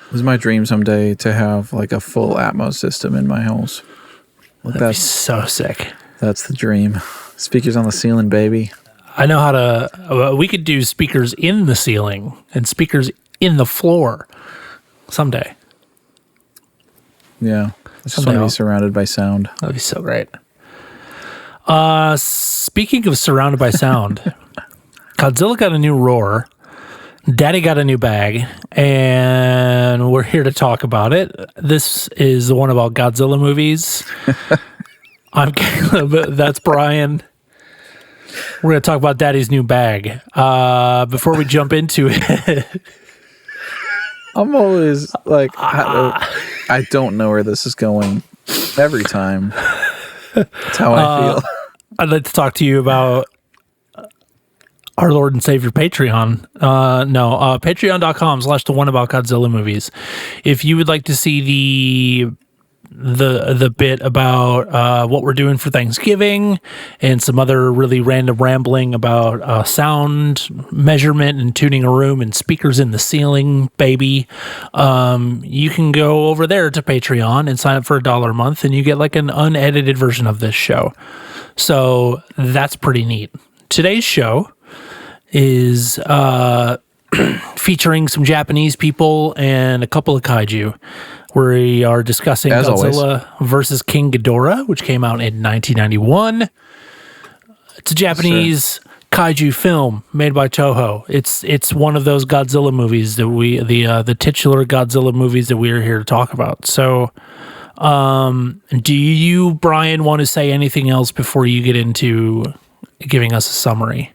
It was my dream someday to have like a full Atmos system in my house. That'd be so sick. That's the dream. Speakers on the ceiling, baby. I know how to. We could do speakers in the ceiling and speakers in the floor someday. Yeah, I just want to be surrounded by sound. That'd be so great. Speaking of surrounded by sound, Godzilla got a new roar. Daddy got a new bag, and we're here to talk about it. This is the one about Godzilla movies. I'm Caleb. That's Brian. We're going to talk about Daddy's new bag. Before we jump into it, I'm always like, I don't know where this is going every time. That's how I feel. I'd like to talk to you about our Lord and Savior Patreon. Patreon.com/the one about Godzilla movies. If you would like to see the bit about what we're doing for Thanksgiving and some other really random rambling about sound measurement and tuning a room and speakers in the ceiling, baby, you can go over there to Patreon and sign up for $1 a month, and you get like an unedited version of this show. So that's pretty neat. Today's show is featuring some Japanese people and a couple of kaiju. We are discussing As Godzilla versus King Ghidorah, which came out in 1991. It's a Japanese kaiju film made by Toho. It's one of those Godzilla movies that the titular Godzilla movies that we are here to talk about. So, do you, Brian, want to say anything else before you get into giving us a summary?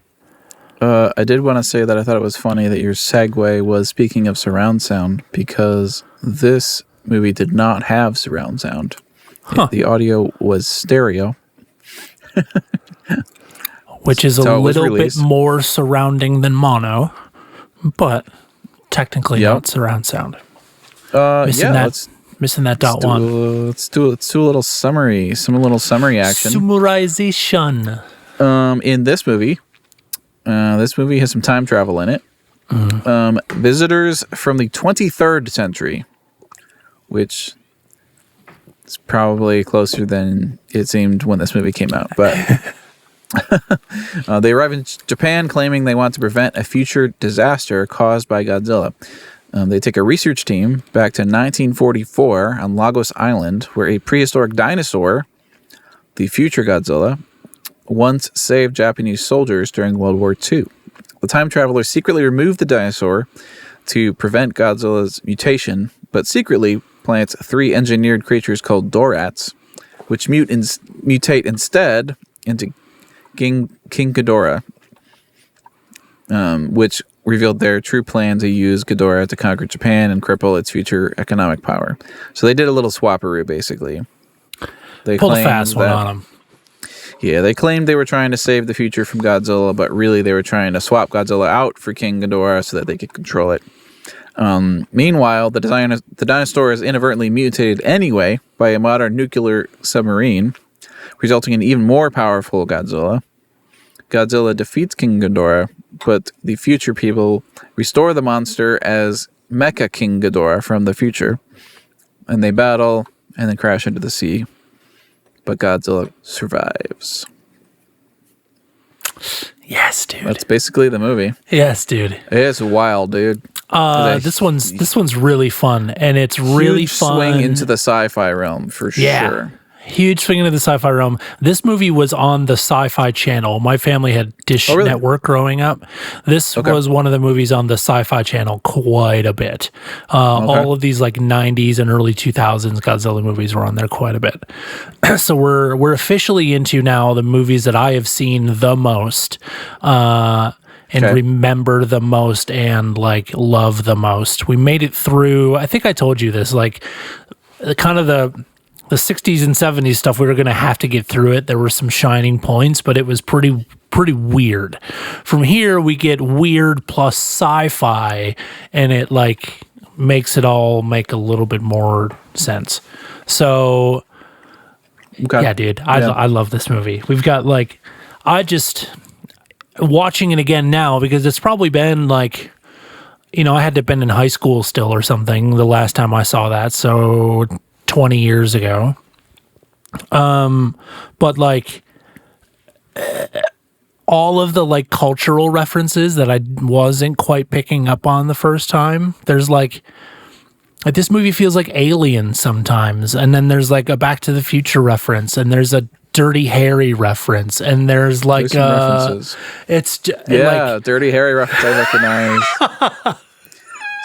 I did want to say that I thought it was funny that your segue was speaking of surround sound, because this movie did not have surround sound. Huh. The audio was stereo. Which is a little bit more surrounding than mono, but technically not surround sound. Missing that dot one. Let's do a little summary, some little summary action. Summarization. In this movie has some time travel in it. Visitors from the 23rd century, which is probably closer than it seemed when this movie came out. But they arrive in Japan claiming they want to prevent a future disaster caused by Godzilla. They take a research team back to 1944 on Lagos Island, where a prehistoric dinosaur, the future Godzilla, once saved Japanese soldiers during World War II. The time travelers secretly removed the dinosaur to prevent Godzilla's mutation, but secretly plants 3 engineered creatures called Dorats, which mutate instead into King Ghidorah, which revealed their true plan to use Ghidorah to conquer Japan and cripple its future economic power. So they did a little swapperoo, basically. They pulled a fast one on them. Yeah, they claimed they were trying to save the future from Godzilla, but really they were trying to swap Godzilla out for King Ghidorah so that they could control it. Meanwhile, the dinosaur is inadvertently mutated anyway by a modern nuclear submarine, resulting in even more powerful Godzilla. Godzilla defeats King Ghidorah, but the future people restore the monster as Mecha King Ghidorah from the future, and they battle and then crash into the sea. But Godzilla survives. Yes, dude. That's basically the movie. Yes, dude. It's wild, dude. This one's really fun, and it's really huge fun. Swing into the sci-fi realm for sure. Huge swing into the sci-fi realm. This movie was on the Sci-Fi Channel. My family had Dish Network growing up. This was one of the movies on the Sci-Fi Channel quite a bit. All of these like 90s and early 2000s Godzilla movies were on there quite a bit. So we're officially into now the movies that I have seen the most and remember the most and like love the most. We made it through, I think I told you this, like kind of the 60s and 70s stuff, we were going to have to get through it. There were some shining points, but it was pretty weird. From here, we get weird plus sci-fi, and it like makes it all make a little bit more sense. So, yeah, dude, I love this movie. We've got like, I just watching it again now because it's probably been like, I had to have been in high school still or something the last time I saw that, so 20 years ago. But like all of the like cultural references that I wasn't quite picking up on the first time, there's like this movie feels like Alien sometimes, and then there's like a Back to the Future reference, and there's a Dirty Harry reference, and there's like references. Dirty Harry reference I recognize.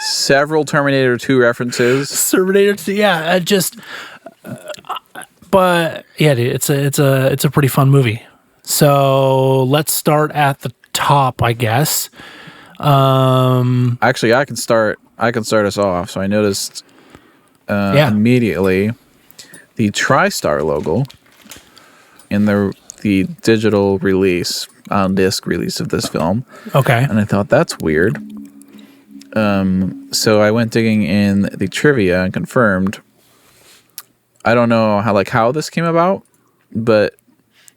Several Terminator 2 references. Terminator 2, yeah, but yeah, dude, it's a pretty fun movie. So let's start at the top, I guess. Actually, I can start us off. So I noticed immediately the TriStar logo in the digital release, on disc release of this film. Okay. And I thought, that's weird. So I went digging in the trivia and confirmed. I don't know how this came about, but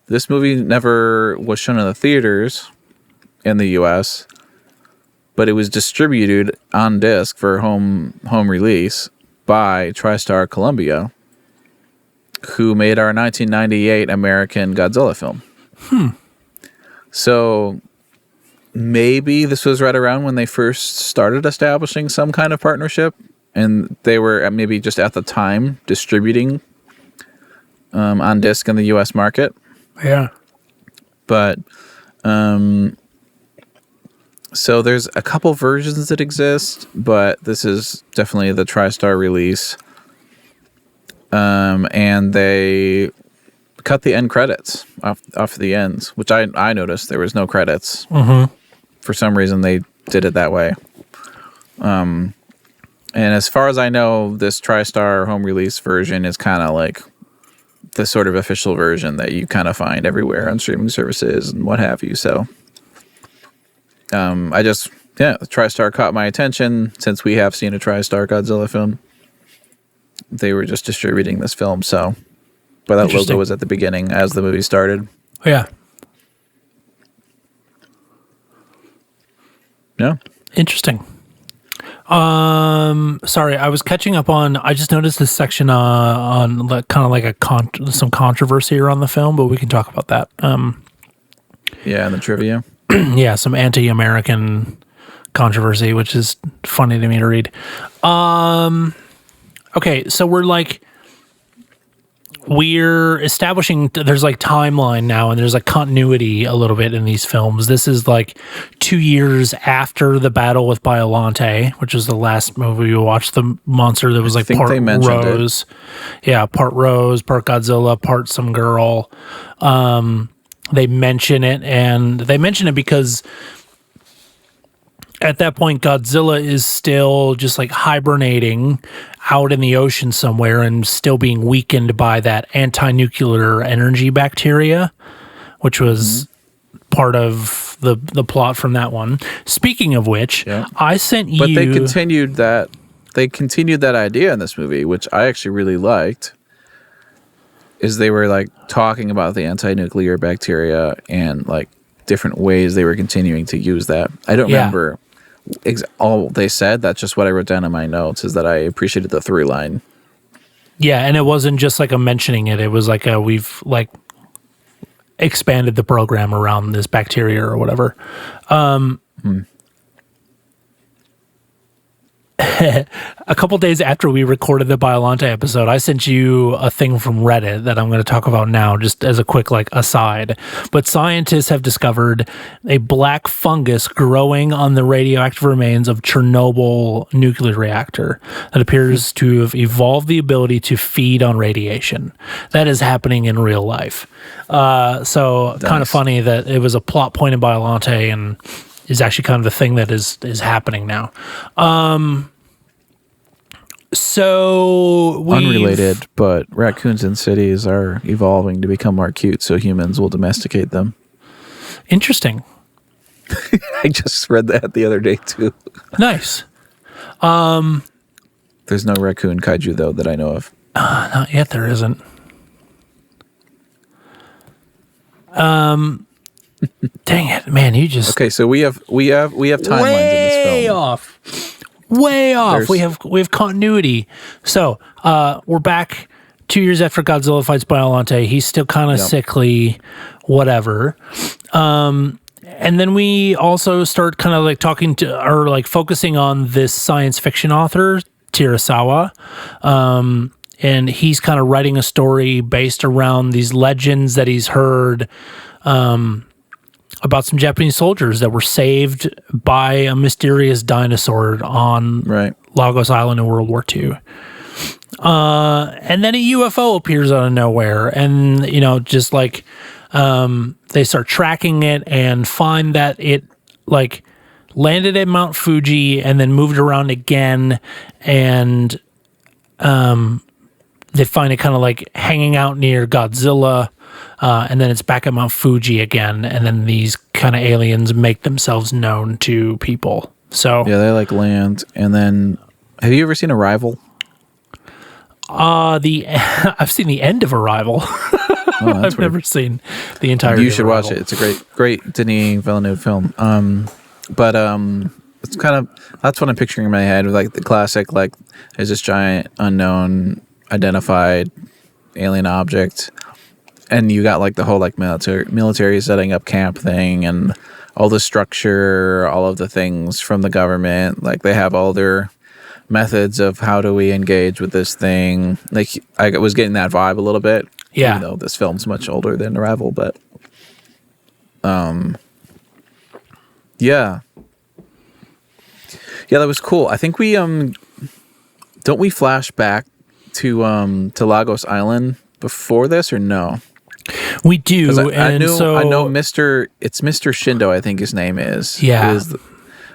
this movie never was shown in the theaters in the U.S., but it was distributed on disc for home release by TriStar Columbia, who made our 1998 American Godzilla film. So maybe this was right around when they first started establishing some kind of partnership, and they were maybe just at the time distributing on disc in the U.S. market. Yeah. But so there's a couple versions that exist, but this is definitely the TriStar release. And they cut the end credits off the ends, which I noticed there was no credits. Mm-hmm. For some reason, they did it that way. And as far as I know, this TriStar home release version is kind of like the sort of official version that you kind of find everywhere on streaming services and what have you. So, TriStar caught my attention since we have seen a TriStar Godzilla film. They were just distributing this film, so. But that logo was at the beginning as the movie started. Yeah. Yeah. Interesting. Sorry, I was catching up on. I just noticed this section on kind of like some controversy around the film, but we can talk about that. Yeah, and the trivia. Yeah, some anti-American controversy, which is funny to me to read. Okay, so we're establishing there's like timeline now, and there's like continuity a little bit in these films. This is like 2 years after the battle with Biollante, which was the last movie we watched. The monster that was like part Rose, part Rose, part Godzilla, part some girl. They mention it, and they mention it because at that point, Godzilla is still just like hibernating out in the ocean somewhere and still being weakened by that anti-nuclear energy bacteria, which was part of the plot from that one. Speaking of which, I sent you... But they continued that idea in this movie, which I actually really liked, is they were like talking about the anti-nuclear bacteria and like different ways they were continuing to use that. I don't remember all they said. That's just what I wrote down in my notes, is that I appreciated the through line. Yeah, and it wasn't just like a mentioning it. It was like we've like expanded the program around this bacteria or whatever. A couple days after we recorded the Biollante episode, I sent you a thing from Reddit that I'm going to talk about now, just as a quick like aside. But scientists have discovered a black fungus growing on the radioactive remains of Chernobyl nuclear reactor that appears to have evolved the ability to feed on radiation. That is happening in real life. So kind of funny that it was a plot point in Biollante and is actually kind of the thing that is happening now. So unrelated, but raccoons in cities are evolving to become more cute, so humans will domesticate them. Interesting. I just read that the other day too. Nice. There's no raccoon kaiju though that I know of. Not yet. There isn't. Dang it, man! You just okay. So we have timelines in this film. off. We have continuity. So we're back 2 years after Godzilla fights Biollante. He's still kind of sickly, whatever. And then we also start kind of like talking to, or like focusing on this science fiction author, Terasawa. And he's kind of writing a story based around these legends that he's heard about some Japanese soldiers that were saved by a mysterious dinosaur on Lagos Island in World War II. And then a UFO appears out of nowhere, and just like they start tracking it and find that it like landed at Mount Fuji and then moved around again, and they find it kind of like hanging out near Godzilla, and then it's back at Mount Fuji again, and then these kind of aliens make themselves known to people. So yeah, they like land, and then have you ever seen Arrival? I've seen the end of Arrival. I've never seen the entire. You should watch it. It's a great Denis Villeneuve film. But it's kind of, that's what I'm picturing in my head with like the classic, like there's this giant unknown identified alien object, and you got like the whole like military setting up camp thing and all the structure, all of the things from the government. Like they have all their methods of how do we engage with this thing. Like I was getting that vibe a little bit. Yeah. Even though this film's much older than Arrival, but yeah, that was cool. I think we don't we flash back to Lagos Island before this, or no? We do. I know Mr. Shindo, I think his name is. Yeah. Is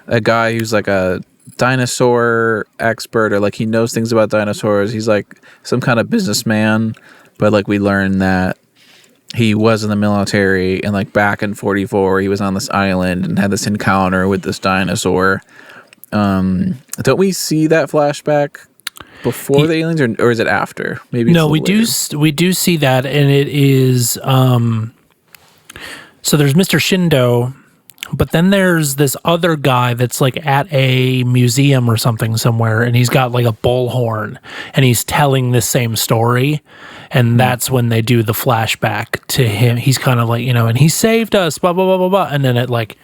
a guy who's like a dinosaur expert, or like he knows things about dinosaurs. He's like some kind of businessman, but like we learn that he was in the military, and like back in 1944 he was on this island and had this encounter with this dinosaur. Don't we see that flashback before the aliens, or is it after? Maybe no, we do see that, and it is so there's Mr. Shindo, but then there's this other guy that's like at a museum or something somewhere, and he's got like a bullhorn, and he's telling the same story, and that's when they do the flashback to him. He's kind of like, and he saved us, blah blah blah blah blah, and then it like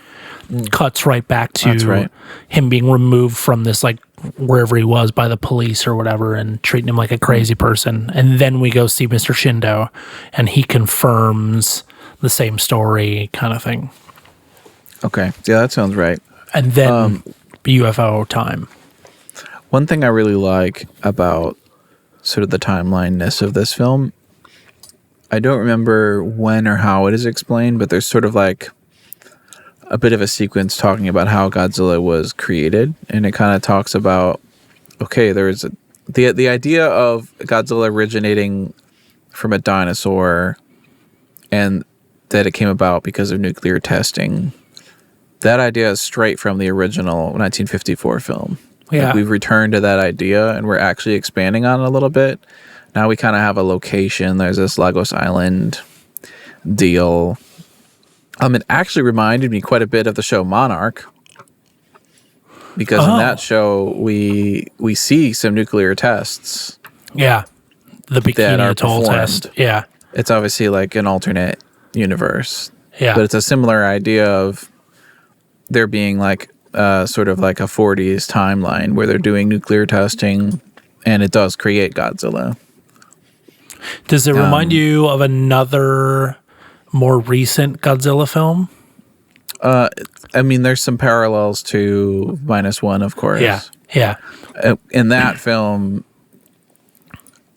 cuts right back to him being removed from this like wherever he was by the police or whatever, and treating him like a crazy person. And then we go see Mr. Shindo, and he confirms the same story kind of thing. Okay. Yeah, that sounds right. And then UFO time. One thing I really like about sort of the timeline-ness of this film, I don't remember when or how it is explained, but there's sort of like a bit of a sequence talking about how Godzilla was created, and it kind of talks about, okay, there's the idea of Godzilla originating from a dinosaur, and that it came about because of nuclear testing. That idea is straight from the original 1954 film. Yeah. Like we've returned to that idea, and we're actually expanding on it a little bit. Now we kind of have a location. There's this Lagos Island deal. It actually reminded me quite a bit of the show Monarch, because in that show we see some nuclear tests. Yeah, the Bikini Atoll test. Yeah, it's obviously like an alternate universe. Yeah, but it's a similar idea of there being like sort of like a 40s timeline where they're doing nuclear testing, and it does create Godzilla. Does it remind you of another more recent Godzilla film? I mean, there's some parallels to -1, of course. Yeah. In that film,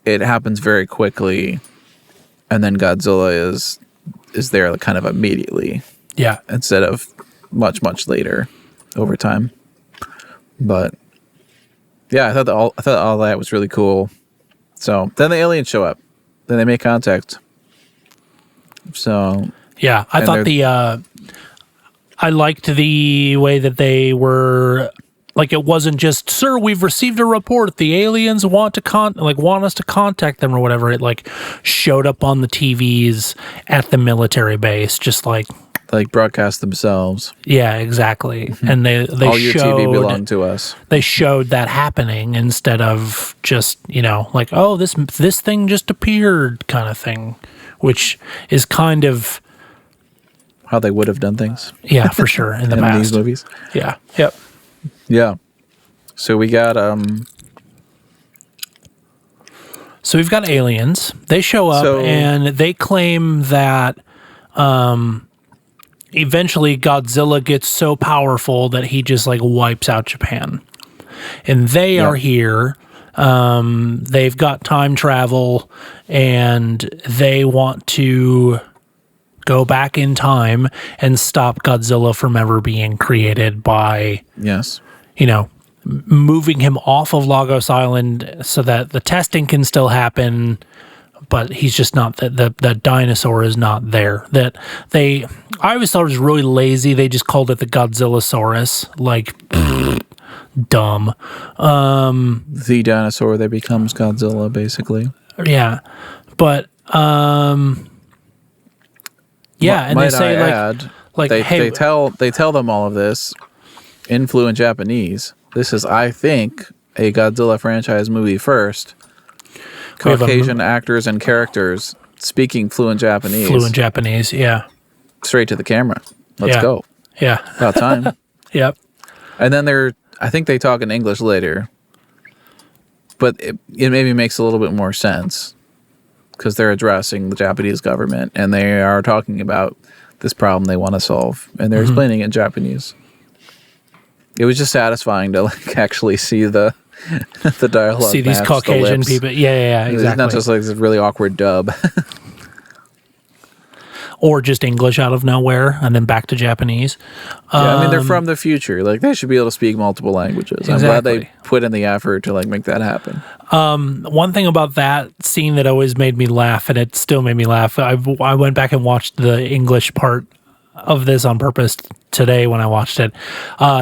it happens very quickly, and then Godzilla is there kind of immediately. Yeah. Instead of much later over time. But yeah, I thought all that was really cool. So then the aliens show up. Then they make contact. So yeah, I thought I liked the way that they were like, it wasn't just, sir, we've received a report, the aliens want us to contact them or whatever. It like showed up on the TVs at the military base, just like like broadcast themselves. Yeah, exactly. And they all your showed, TV belonged to us. They showed that happening instead of just, like, oh, this thing just appeared kind of thing, which is kind of how they would have done things. Yeah, for sure in the in past. these movies. Yeah. Yep. Yeah. So we got So we've got aliens. They show up and they claim that eventually Godzilla gets so powerful that he just like wipes out Japan. And they are here. They've got time travel and they want to go back in time and stop Godzilla from ever being created by, moving him off of Lagos Island so that the testing can still happen, but he's just not, the dinosaur is not there. I always thought it was really lazy. They just called it the Godzillasaurus, like, dumb. The dinosaur that becomes Godzilla, basically. Yeah. But, yeah, and they say hey, they tell them all of this in fluent Japanese. This is, I think, a Godzilla franchise movie first. Caucasian actors and characters speaking fluent Japanese. Fluent Japanese, yeah. Straight to the camera. Let's go. Yeah. About time. Yep. And then I think they talk in English later. But it maybe makes a little bit more sense because they're addressing the Japanese government and they are talking about this problem they want to solve. And they're explaining it in Japanese. It was just satisfying to like actually see the dialogue. See these Caucasian people. Yeah, exactly. It's not just like this really awkward dub. Or just English out of nowhere and then back to Japanese. I mean, they're from the future. Like, they should be able to speak multiple languages. I'm glad they put in the effort to, like, make that happen. One thing about that scene that always made me laugh, and it still made me laugh, I went back and watched the English part of this on purpose today when I watched it.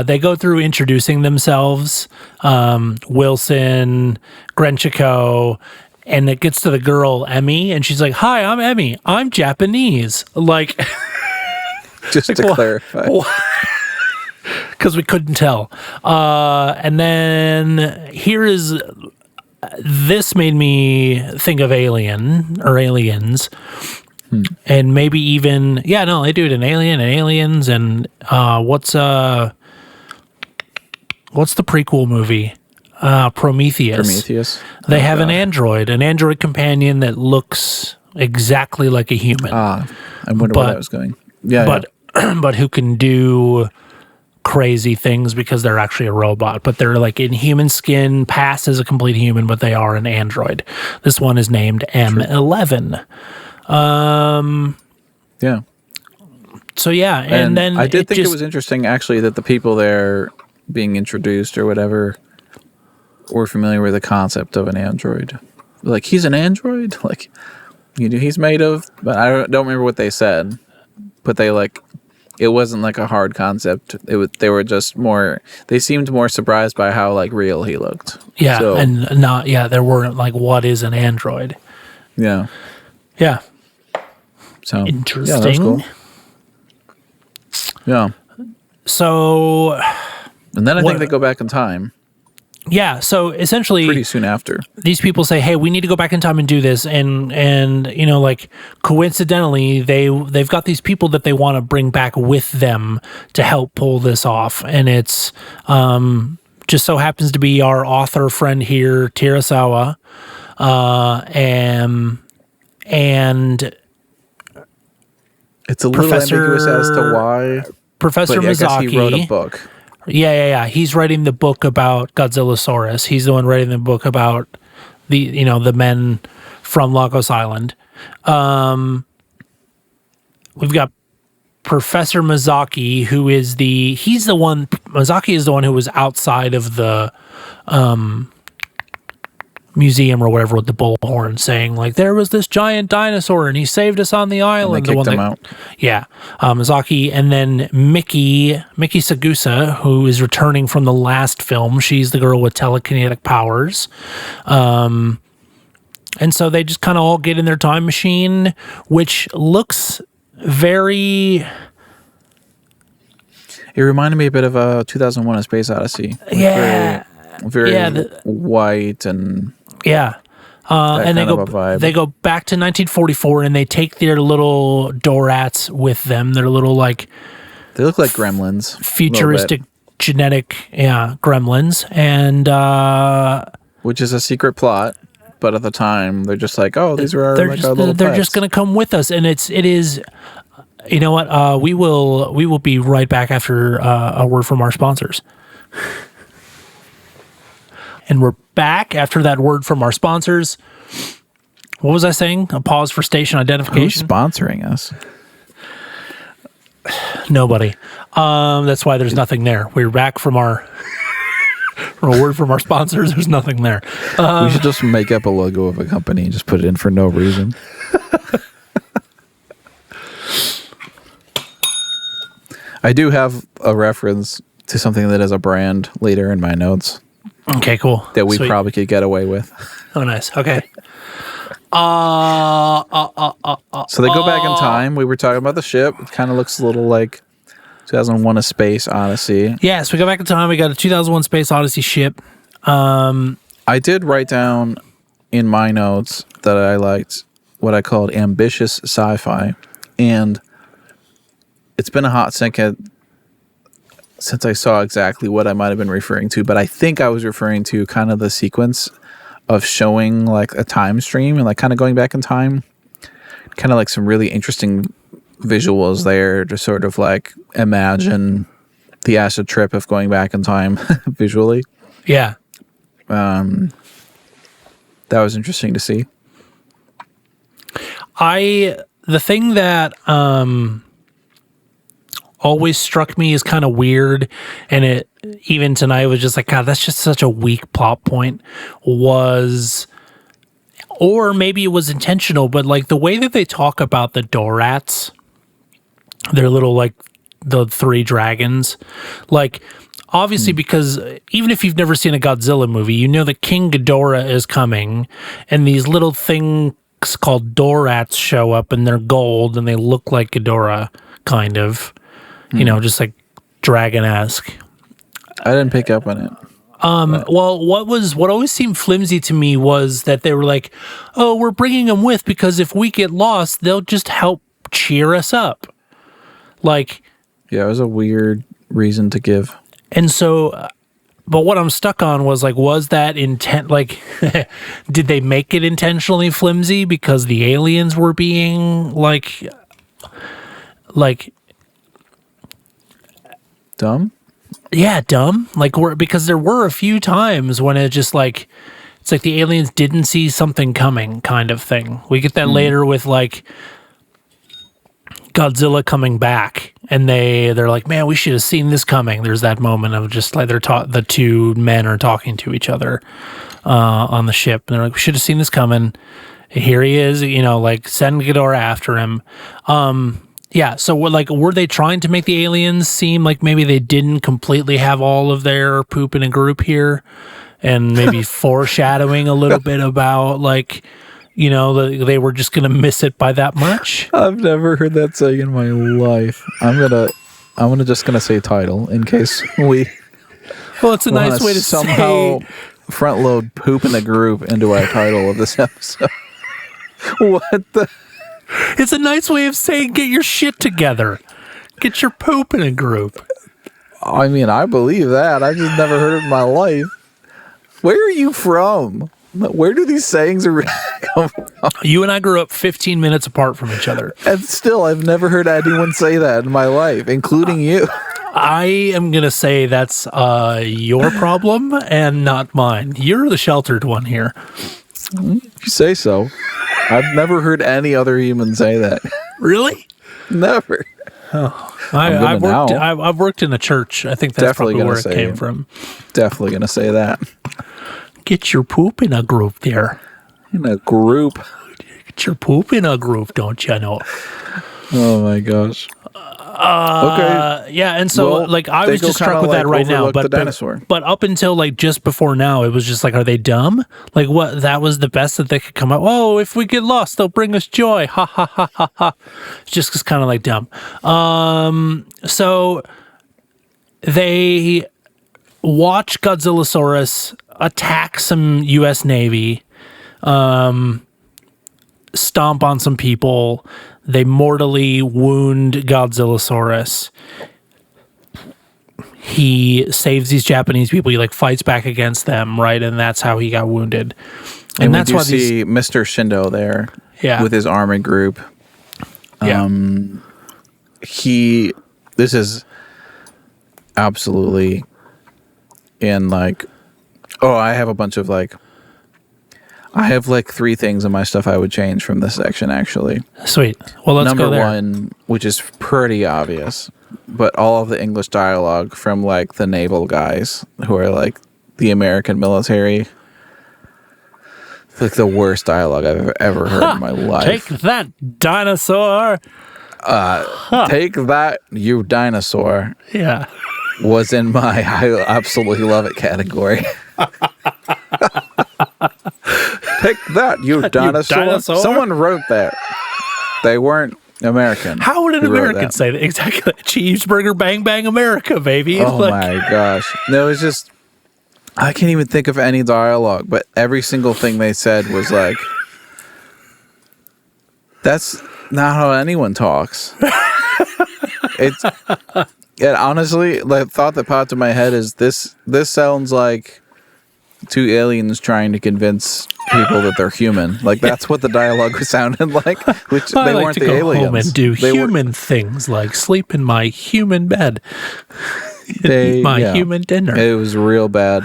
They go through introducing themselves, Wilson, Grenchico, and it gets to the girl, Emmy, and she's like, "Hi, I'm Emmy. I'm Japanese." Like, just to clarify. Because we couldn't tell. And then this made me think of Alien, or Aliens. And maybe even, they do it in Alien and Aliens, and what's the prequel movie? Prometheus. They have an android companion that looks exactly like a human. I wonder where that was going. But who can do crazy things because they're actually a robot. But they're like in human skin, pass as a complete human, but they are an android. This one is named M11. Yeah. So and then I did think it was interesting actually that the people there being introduced or whatever were familiar with the concept of an android. Like, he's an android? Like, he's made of... But I don't remember what they said. But they, like... It wasn't, like, a hard concept. They were just more... They seemed more surprised by how, like, real he looked. Yeah, so, and not... Yeah, there weren't, like, what is an android? Yeah. Yeah. So... Interesting. Yeah, that was cool. Yeah. So... And then I think they go back in time. Yeah, so essentially pretty soon after, these people say, "Hey, we need to go back in time and do this," and like coincidentally, they've got these people that they want to bring back with them to help pull this off, and it's just so happens to be our author friend here, Tirasawa, and it's a little ambiguous as to why Professor Mizaki. I guess he wrote a book. Yeah. He's writing the book about Godzillasaurus. He's the one writing the book about the men from Lagos Island. We've got Professor Mizaki, Mizaki is the one who was outside of the museum or whatever with the bullhorn saying, like, there was this giant dinosaur and he saved us on the island. And they kicked him out. Yeah. Mizaki, and then Miki Sagusa, who is returning from the last film. She's the girl with telekinetic powers. And so they just kind of all get in their time machine, which looks very It reminded me a bit of a 2001: A Space Odyssey. Yeah, very white and and they go back to 1944, and they take their little Dorats with them. Their little like they look like gremlins, futuristic genetic gremlins, and which is a secret plot. But at the time, they're just like, oh, these are our little pets. They're just going to come with us, and it is. You know what? We will be right back after a word from our sponsors. And we're back after that word from our sponsors. What was I saying? A pause for station identification. Who's sponsoring us? Nobody. That's why there's nothing there. We're back from our from a word from our sponsors. There's nothing there. We should just make up a logo of a company and just put it in for no reason. I do have a reference to something that is a brand later in my notes. Okay, cool. That we probably could get away with. Oh, nice. Okay. So they go back in time. We were talking about the ship. It kind of looks a little like 2001: A Space Odyssey. Yeah, so we go back in time. We got a 2001: Space Odyssey ship. I did write down in my notes that I liked what I called ambitious sci-fi. And it's been a hot second since I saw exactly what I might have been referring to, but I think I was referring to kind of the sequence of showing like a time stream and like kind of going back in time. Kind of like some really interesting visuals there to sort of like imagine the acid trip of going back in time visually. Yeah. That was interesting to see. The thing that always struck me as kind of weird, and it even tonight was just like, God, that's just such a weak plot point, was, or maybe it was intentional, but like the way that they talk about the Dorats, their little like the three dragons, like obviously because even if you've never seen a Godzilla movie, you know that King Ghidorah is coming, and these little things called Dorats show up, and they're gold and they look like Ghidorah, kind of. You know, just like dragon-esque. I didn't pick up on it. Well, what always seemed flimsy to me was that they were like, oh, we're bringing them with because if we get lost, they'll just help cheer us up. Like, yeah, it was a weird reason to give. And so, but what I'm stuck on was like, was that intent? Like, did they make it intentionally flimsy because the aliens were being like dumb? Yeah, dumb. Like, because there were a few times when it just like, it's like the aliens didn't see something coming, kind of thing. We get that later with like Godzilla coming back, and they're like, man, we should have seen this coming. There's that moment of just like the two men are talking to each other on the ship, and they're like, we should have seen this coming. Here he is, you know, like send Ghidorah after him. Yeah, so were they trying to make the aliens seem like maybe they didn't completely have all of their poop in a group here, and maybe foreshadowing a little bit about like, you know, they were just gonna miss it by that much? I've never heard that saying in my life. I'm just gonna say title in case we. Well, it's a nice way to somehow front load poop in a group into our title of this episode. What the? It's a nice way of saying get your shit together. Get your poop in a group. I mean, I believe that. I've just never heard it in my life. Where are you from? Where do these sayings come from? You and I grew up 15 minutes apart from each other. And still, I've never heard anyone say that in my life, including you. I am going to say that's your problem and not mine. You're the sheltered one here. You say so. I've never heard any other human say that. Really? Never. Oh, I've worked in a church. I think that's definitely probably where it came from. Definitely going to say that. Get your poop in a group there. In a group? Get your poop in a group, don't you know? Oh my gosh. Okay. Yeah, and so like I was just struck with that right now, but up until like just before now, it was just like, are they dumb? Like what? That was the best that they could come up. Oh, if we get lost, they'll bring us joy. Ha ha ha ha ha. It's just kind of like dumb. So they watch Godzillasaurus attack some U.S. Navy, stomp on some people. They mortally wound Godzillasaurus. He saves these Japanese people. He like fights back against them, right? And that's how he got wounded. And that's why see Mr. Shindo there, with his army group. This is absolutely in like, I have a bunch of like, I have like 3 things in my stuff I would change from this section, actually. Sweet. Well, let's go there. Number 1, which is pretty obvious, but all of the English dialogue from like the naval guys who are like the American military. It's like the worst dialogue I've ever heard in my life. Take that, dinosaur. Take that, you dinosaur. Yeah. Was in my I absolutely love it category. Take that, you dinosaur. Someone wrote that. They weren't American. How would an American say that? Exactly. Cheeseburger, bang, bang, America, baby. Oh my gosh. No, it's just, I can't even think of any dialogue, but every single thing they said was like, that's not how anyone talks. And honestly, the thought that popped in my head is this sounds like 2 aliens trying to convince people that they're human. Like that's what the dialogue sounded like, which they weren't the aliens. Home and do human things like sleep in my human bed. Eat my human dinner. It was real bad.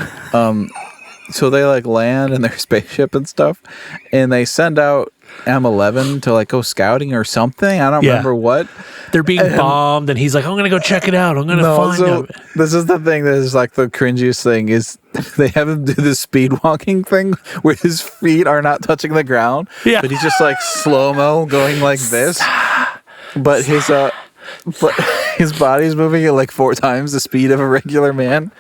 So they like land in their spaceship and stuff, and they send out M11 to like go scouting or something. I don't remember what. They're being bombed, and he's like, I'm going to go check it out. I'm going to find them. This is the thing that is like the cringiest thing is they have him do this speed walking thing where his feet are not touching the ground, but he's just like slow-mo going like this. But his body's moving at like 4 times the speed of a regular man.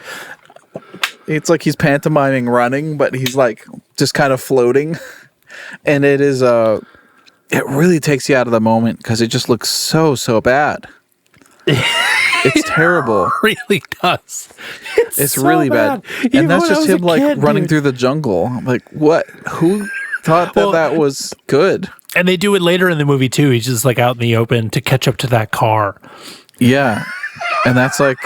It's like he's pantomiming running, but he's like just kind of floating. And it is it really takes you out of the moment because it just looks so bad. It's terrible. It really does. It's so really bad. And that's just him like running through the jungle. I'm like, what? Who thought that was good? And they do it later in the movie too. He's just like out in the open to catch up to that car. Yeah. And that's like,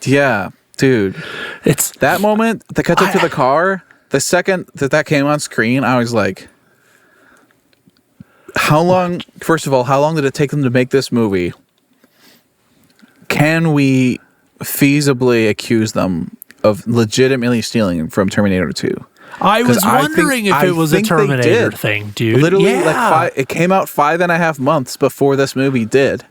yeah, dude. It's that moment, the catch up to the car, the second that came on screen, I was like, first of all, how long did it take them to make this movie? Can we feasibly accuse them of legitimately stealing from Terminator 2? I was wondering if it was a Terminator thing, dude. Literally, it came out 5.5 months before this movie did.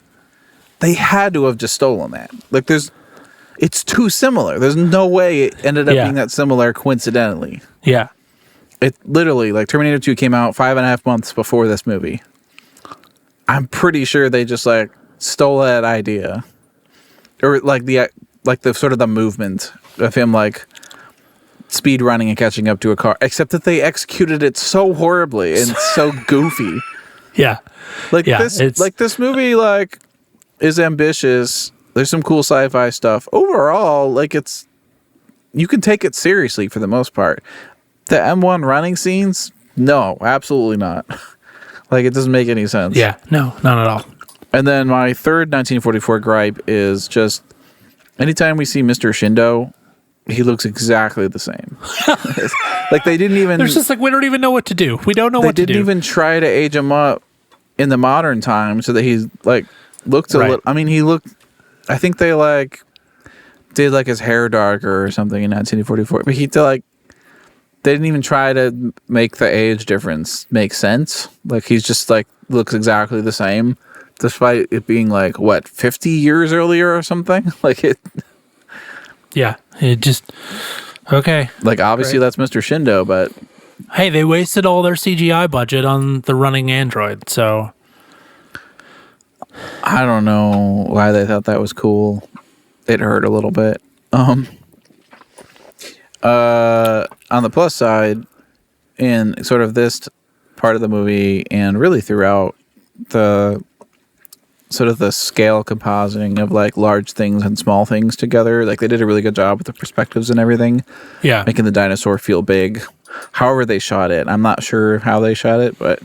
They had to have just stolen that. Like, it's too similar. There's no way it ended up being that similar coincidentally. Yeah. It literally, like, Terminator 2 came out 5.5 months before this movie. I'm pretty sure they just, like, stole that idea. Or, like, the sort of the movement of him, like, speed running and catching up to a car. Except that they executed it so horribly and so goofy. Yeah. This movie, like, is ambitious. There's some cool sci-fi stuff. Overall, like, you can take it seriously for the most part. The M1 running scenes, no, absolutely not. Like, it doesn't make any sense. Yeah, no, not at all. And then my third 1944 gripe is just anytime we see Mr. Shindo, he looks exactly the same. Like, they didn't even... There's just like, we don't even know what to do. We don't know what to do. They didn't even try to age him up in the modern time so that he's, like, looked a little... I mean, he looked... I think they, like, did, like, his hair darker or something in 1944. But they didn't even try to make the age difference make sense. Like, he's just, like, looks exactly the same, despite it being, like, 50 years earlier or something? Like, it... Yeah, it just... Okay. Like, obviously that's Mr. Shindo, but... Hey, they wasted all their CGI budget on the running android, so... I don't know why they thought that was cool. It hurt a little bit. On the plus side, in sort of this part of the movie, and really throughout, the sort of the scale compositing of like large things and small things together. Like they did a really good job with the perspectives and everything. Yeah. Making the dinosaur feel big. However they shot it. I'm not sure how they shot it, but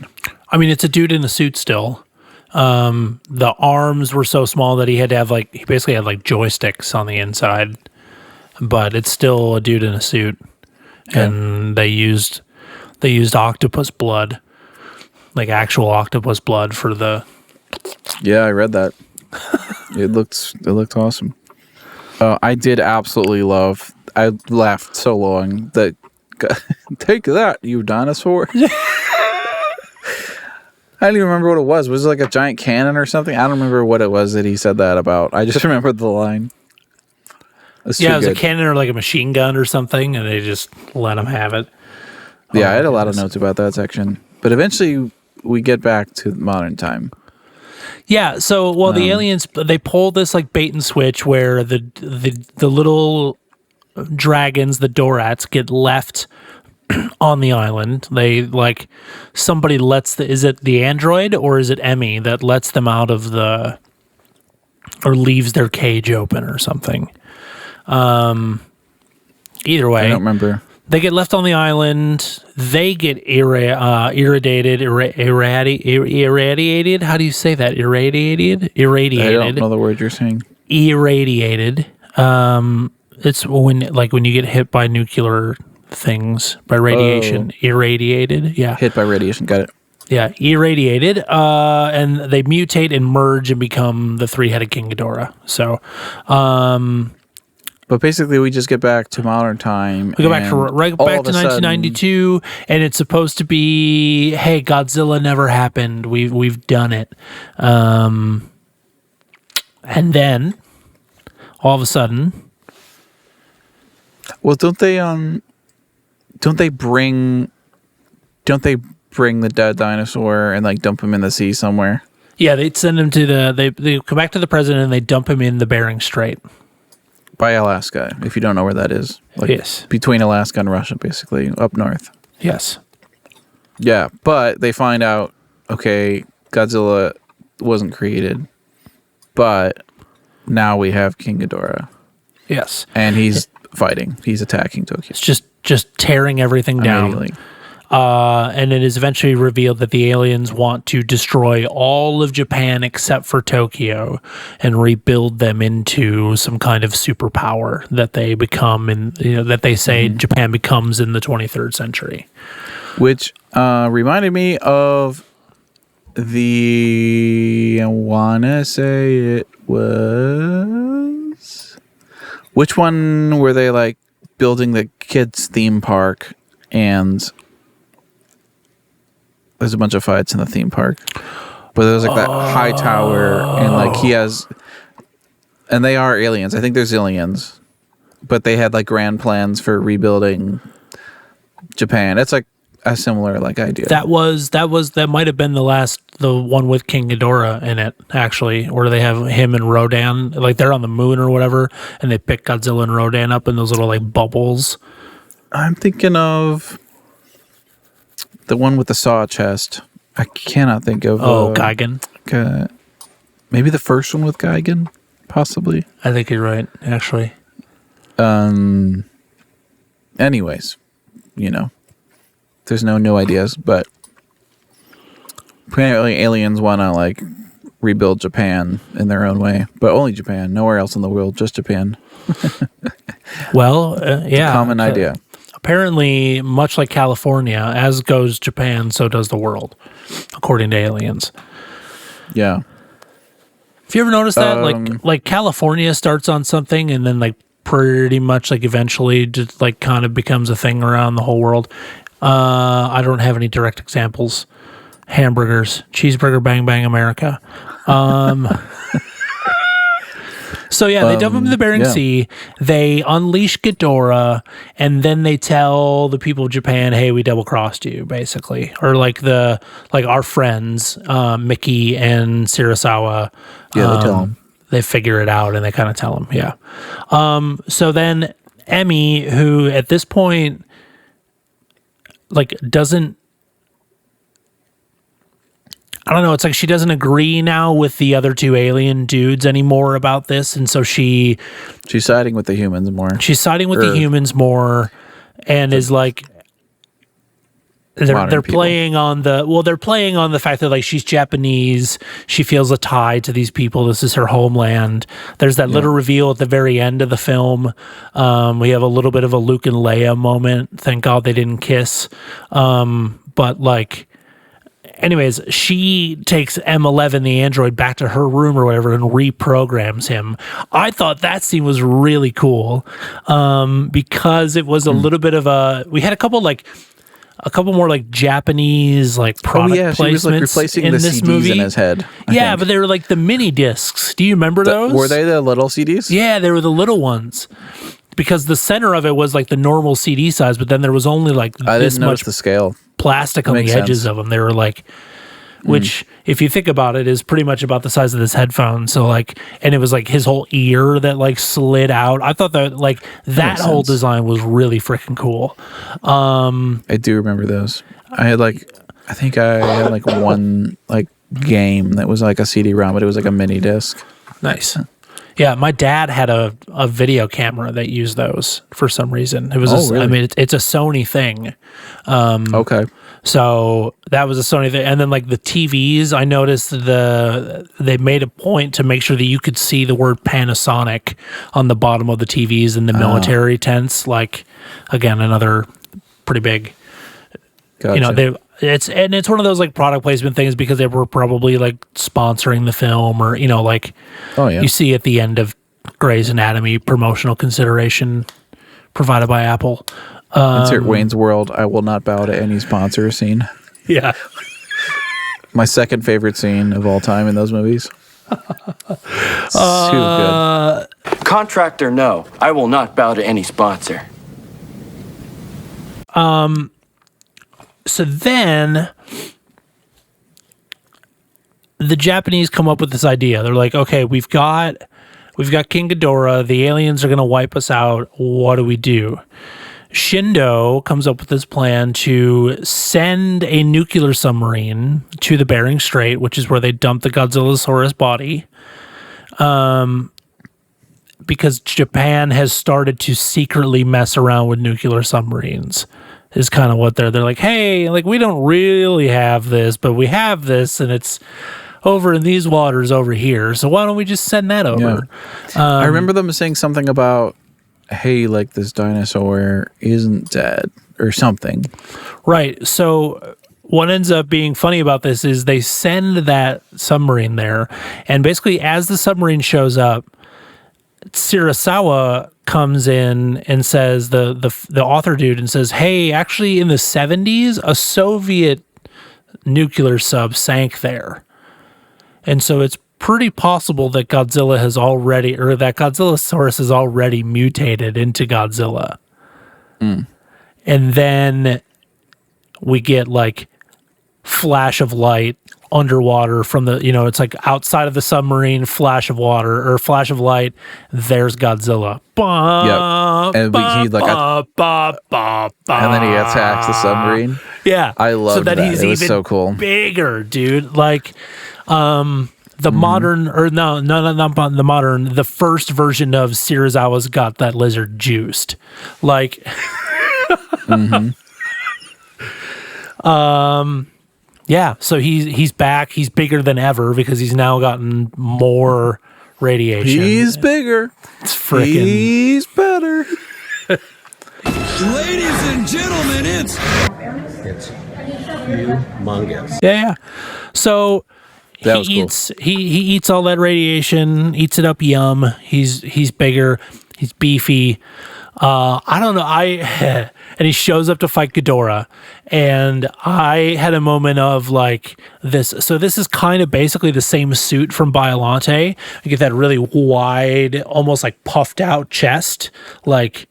I mean, it's a dude in a suit still. The arms were so small that he basically had like joysticks on the inside, but it's still a dude in a suit. Okay. And they used octopus blood, like actual octopus blood for the. Yeah, I read that. It looked awesome. I did absolutely love. I laughed so long that take that, you dinosaur. I don't even remember what it was. Was it like a giant cannon or something? I don't remember what it was that he said that about. I just remember the line. It was a cannon or like a machine gun or something, and they just let him have it. Yeah, I had a lot of notes about that section. But eventually we get back to modern time. Yeah, so the aliens, they pull this like bait and switch where the little dragons, the Dorats, get left on the island. They like somebody is it the android or is it Emmy that lets them out of or leaves their cage open or something. Either way, I don't remember. They get left on the island. They get irradiated. How do you say that? Irradiated. I don't know the word you're saying. Irradiated. It's when you get hit by nuclear things, by radiation. Irradiated. Yeah. Hit by radiation. Got it. Yeah, irradiated, and they mutate and merge and become the three-headed King Ghidorah. So, but basically, we just get back to modern time. We go back to 1992, and it's supposed to be, hey, Godzilla never happened. We've done it, and then all of a sudden, well, don't they bring the dead dinosaur and like dump him in the sea somewhere? Yeah, they'd send him to they come back to the president and they dump him in the Bering Strait. By Alaska, if you don't know where that is. Like, yes. Between Alaska and Russia, basically, up north. Yes. Yeah, but they find out, okay, Godzilla wasn't created, but now we have King Ghidorah. Yes. And he's fighting. He's attacking Tokyo. It's just tearing everything down. And it is eventually revealed that the aliens want to destroy all of Japan except for Tokyo and rebuild them into some kind of superpower that they become that they say Japan becomes in the 23rd century. Which reminded me of I want to say it was... Which one were they like building the kids' theme park and... There's a bunch of fights in the theme park, but there's like that high tower, and like and they are aliens. I think they're zillions, but they had like grand plans for rebuilding Japan. It's like a similar like idea. That might have been the one with King Ghidorah in it actually, where they have him and Rodan, like they're on the moon or whatever, and they pick Godzilla and Rodan up in those little like bubbles. I'm thinking of the one with the saw chest. I cannot think of. Gigan. Maybe the first one with Gigan, possibly. I think you're right, actually. Anyways, there's no new ideas, but apparently aliens want to like rebuild Japan in their own way, but only Japan, nowhere else in the world, just Japan. Well, yeah, common idea. Apparently, much like California, as goes Japan, so does the world, according to aliens. Yeah. Have you ever noticed that? Like California starts on something and then like pretty much like eventually just like kind of becomes a thing around the whole world. I don't have any direct examples. Hamburgers, cheeseburger, bang, bang, America. So yeah, they dump him in the Bering Sea. They unleash Ghidorah, and then they tell the people of Japan, "Hey, we double crossed you," basically, or like our friends Mickey and Sirasawa. Yeah, they tell him. They figure it out, and they kind of tell him, yeah. So then Emmy, who at this point like doesn't. I don't know. It's like she doesn't agree now with the other two alien dudes anymore about this, and so she's siding with the humans more. She's siding with the humans more, and is like they're playing on the fact that like she's Japanese. She feels a tie to these people. This is her homeland. There's that little reveal at the very end of the film. We have a little bit of a Luke and Leia moment. Thank God they didn't kiss. But like. Anyways, she takes M11, the android, back to her room or whatever and reprograms him. I thought that scene was really cool because it was a little bit of we had a couple more like Japanese like product placements. She was like replacing in the this CDs movie. in his head. I think. But they were like the mini discs. Do you remember those? Were they the little CDs? Yeah, they were the little ones. Because the center of it was like the normal CD size, but then there was only like this much the scale. Plastic on the edges of them. They were like, which if you think about it, is pretty much about the size of this headphone. So like, and it was like his whole ear that like slid out. I thought that like that whole design was really freaking cool. I do remember those. I think I had like one like game that was like a CD-ROM, but it was like a mini disc. Nice. Yeah, my dad had a video camera that used those for some reason. It was, really? I mean, it's a Sony thing. Okay. So that was a Sony thing. And then like the TVs, I noticed they made a point to make sure that you could see the word Panasonic on the bottom of the TVs in the military tents. Like, again, another pretty big, Gotcha. It's one of those like product placement things because they were probably like sponsoring the film or, like you see at the end of Grey's Anatomy promotional consideration provided by Apple. Insert Wayne's World, I will not bow to any sponsor scene. Yeah. My second favorite scene of all time in those movies. Too good. Contractor, no. I will not bow to any sponsor. So then the Japanese come up with this idea. They're like, okay, we've got King Ghidorah. The aliens are going to wipe us out. What do we do? Shindo comes up with this plan to send a nuclear submarine to the Bering Strait, which is where they dump the Godzillasaurus body. Because Japan has started to secretly mess around with nuclear submarines. Is kind of what they're like, hey, like we don't really have this, but we have this, and it's over in these waters over here. So why don't we just send that over? Yeah. I remember them saying something about, hey, like this dinosaur isn't dead or something. Right. So what ends up being funny about this is they send that submarine there, and basically as the submarine shows up, Sirasawa comes in and says the author dude and says, hey, actually in the 70s a Soviet nuclear sub sank there, and so it's pretty possible that Godzillasaurus has already mutated into Godzilla. And then we get like flash of light underwater from the, it's like outside of the submarine, flash of water or flash of light, there's Godzilla. Yep. And and then he attacks the submarine. Yeah. I love that. He's it was even so cool. Bigger, dude. Like the modern, or not the modern, the first version of Serizawa's got that lizard juiced. Like yeah, so he's back. He's bigger than ever because he's now gotten more radiation. He's bigger. It's freaking. He's better. Ladies and gentlemen, it's humongous. Yeah. So that was cool. He eats all that radiation, eats it up. Yum. He's bigger. He's beefy. I don't know. And he shows up to fight Ghidorah, and I had a moment of like this. So this is kind of basically the same suit from Biollante. You get that really wide, almost like puffed out chest, like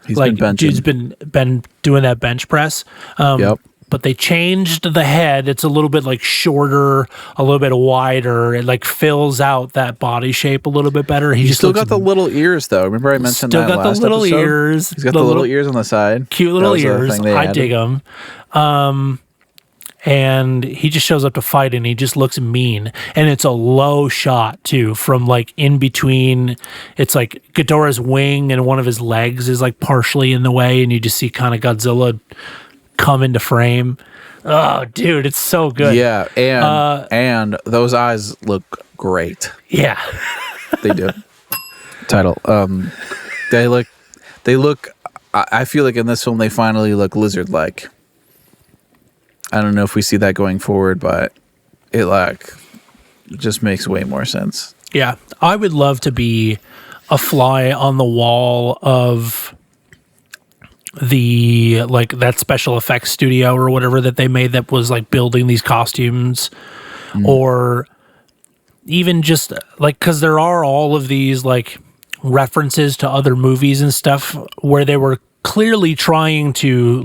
dude's been doing that bench press. Yep. But they changed the head. It's a little bit like shorter, a little bit wider. It like fills out that body shape a little bit better. He still got the little ears though. Remember I mentioned that last episode? Still got the little ears. He's got the little ears on the side. Cute little ears. I dig them. and he just shows up to fight, and he just looks mean. And it's a low shot too, from like in between. It's like Ghidorah's wing and one of his legs is like partially in the way, and you just see kind of Godzilla come into frame. Oh, dude, it's so good. Yeah, and those eyes look great. Yeah, they do. Title. They look. I feel like in this film they finally look lizard-like. I don't know if we see that going forward, but it just makes way more sense. Yeah, I would love to be a fly on the wall of the that special effects studio or whatever that they made that was like building these costumes, or even just because there are all of these references to other movies and stuff where they were clearly trying to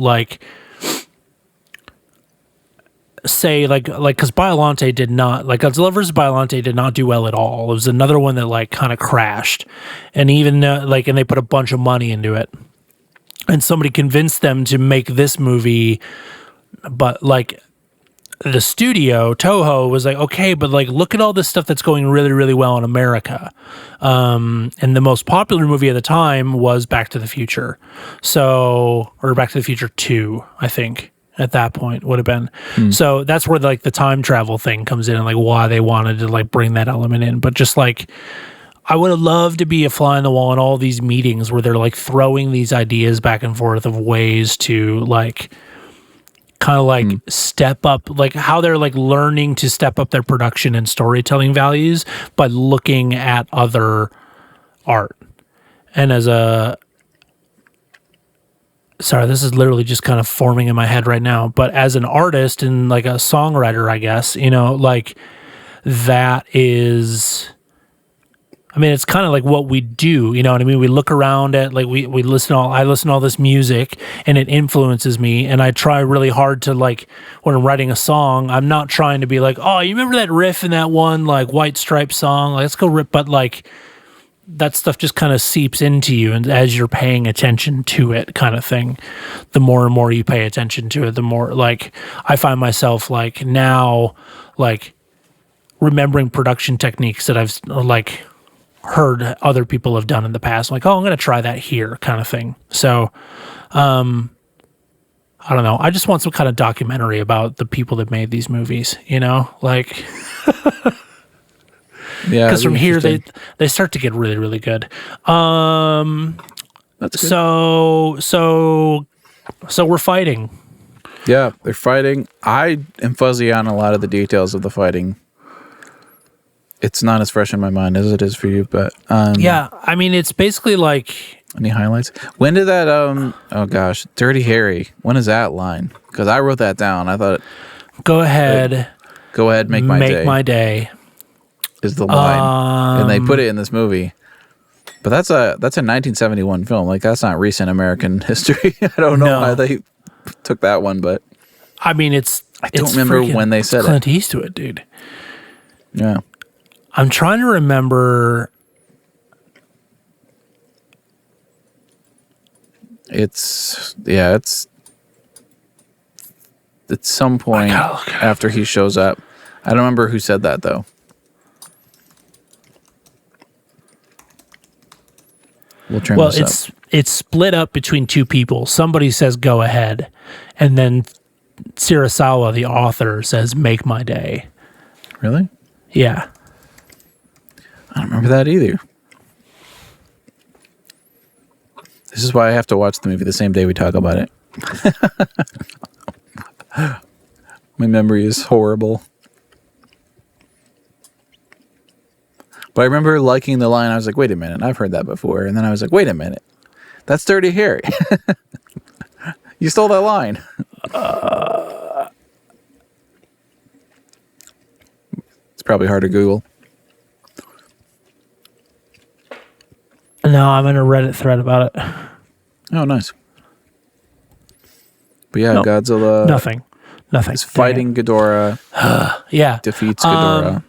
say because Biollante did not Godzilla vs. Biollante did not do well at all. It was another one that kind of crashed, and even and they put a bunch of money into it, and somebody convinced them to make this movie, but the studio Toho was okay, but look at all this stuff that's going really, really well in America, and the most popular movie at the time was Back to the Future, or Back to the Future 2, I think. At that point would have been. So that's where the time travel thing comes in, and why they wanted to bring that element in. But just I would have loved to be a fly on the wall in all these meetings where they're throwing these ideas back and forth of ways to step up, how they're learning to step up their production and storytelling values by looking at other art. And sorry, this is literally just kind of forming in my head right now, but as an artist and a songwriter, I guess, that is, I mean, it's kind of what we do, you know what I mean? We look around at, we I listen to all this music and it influences me, and I try really hard to, when I'm writing a song, I'm not trying to be oh, you remember that riff in that one, White Stripes song? Let's go rip, but that stuff just kind of seeps into you, and as you're paying attention to it, kind of thing, the more and more you pay attention to it, the more I find myself now remembering production techniques that I've heard other people have done in the past. Oh, I'm going to try that here, kind of thing. So, I don't know. I just want some kind of documentary about the people that made these movies. Yeah, because from here they start to get really, really good. That's good. So we're fighting. Yeah, they're fighting. I am fuzzy on a lot of the details of the fighting. It's not as fresh in my mind as it is for you, but yeah, I mean, it's basically any highlights. When did that oh gosh, Dirty Harry? When is that line? Because I wrote that down. I thought, go ahead, make my day. Is the line, and they put it in this movie, but that's a 1971 film. That's not recent American history. I don't know why they took that one, but I mean, I don't remember when they said Clint Eastwood, dude. Yeah, I'm trying to remember. It's at some point after he shows up. I don't remember who said that though. Well, it's split up between two people. Somebody says go ahead, and then Sirasawa, the author, says make my day. Really? Yeah. I don't remember that either. This is why I have to watch the movie the same day we talk about it. My memory is horrible. But I remember liking the line. I was like, wait a minute, I've heard that before. And then I was like, wait a minute, that's Dirty Harry. You stole that line. It's probably hard to Google. No, I'm in a Reddit thread about it. Oh, nice. But yeah, Godzilla. Nothing. Is fighting Ghidorah. Yeah. Defeats Ghidorah.